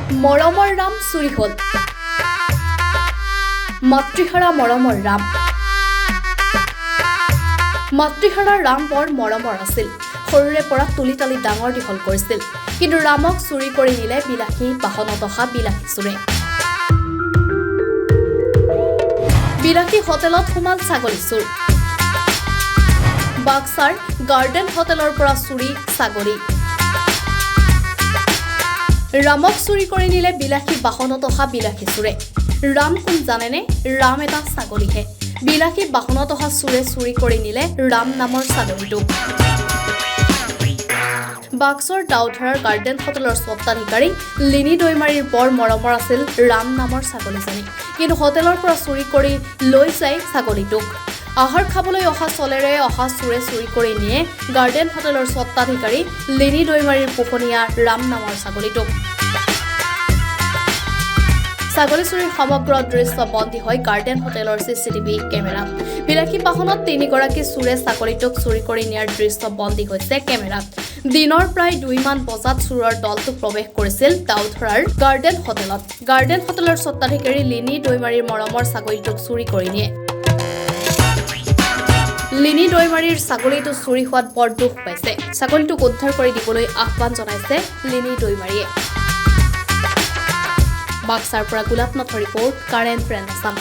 মৰমৰ ৰাম চুৰি হ'ল মাতৃহাৰা মৰমৰ ৰাম মাতৃহাৰা ৰাম বৰ মৰমৰ আছিল সৰুৰে পৰা তুলি তালি ডাঙৰ দীঘল কৰিছিল কিন্তু ৰামক চুৰি কৰি নিলে বিলাসী বাহনত অহা বিলাসী চোৰে বিলাসী হোটেলত সোমাল ছাগলী চোৰ বাক্সাৰ গাৰ্ডেন হোটেলৰ পৰা চুৰি ছাগলী ৰামক চুৰি কৰি নিলে বিলাসী বাহনত অহা বিলাসী চোৰে ৰাম কোন জানেনে ৰাম এটা ছাগলীহে বিলাসী বাহনত অহা চোৰে চুৰি কৰি নিলে ৰাম নামৰ ছাগলীটো বাক্সাৰ দাউধাৰাৰ গাৰ্ডেন হোটেলৰ স্বত্বাধিকাৰী লিনি দৈমাৰীৰ বৰ মৰমৰ আছিল ৰাম নামৰ ছাগলীজনী কিন্তু হোটেলৰ পৰা চুৰি কৰি লৈ যায় ছাগলীটোক আহাৰ খাবলৈ অহা চলেৰে অহা চোৰে চুৰি কৰি নিয়ে গাৰ্ডেন হোটেলৰ স্বত্বাধিকাৰী লিনি দৈমাৰীৰ পোহনীয়া ৰাম নামৰ ছাগলীটোক ছাগলী চুৰিৰ সমগ্ৰ দৃশ্য বন্দী হয় গাৰ্ডেন হোটেলৰ চিচিটিভি কেমেৰাত বিলাসী বাহনত 3 গৰাকী চোৰে ছাগলীটোক চুৰি কৰি নিয়াৰ দৃশ্য বন্দী হৈছে কেমেৰাত দিনৰ প্ৰায় 2 মান বজাত চোৰৰ দলটো প্ৰৱেশ কৰিছিল দাউধাৰাৰ গাৰ্ডেন হোটেলৰ স্বত্বাধিকাৰী লিনি দৈমাৰীৰ মৰমৰ ছাগলীটোক চুৰি কৰি নিয়ে লিনি দৈমাৰীৰ ছাগলীটো চুৰি হোৱাত বৰ দুখ পাইছে ছাগলীটোক উদ্ধাৰ কৰি দিবলৈ আহ্বান জনাইছে লিনি দৈমাৰীয়ে বাক্সাৰ পৰা গুলাবনাথৰ ৰিপৰ্ট কাৰেণ্ট ফ্ৰেণ্ড আছাম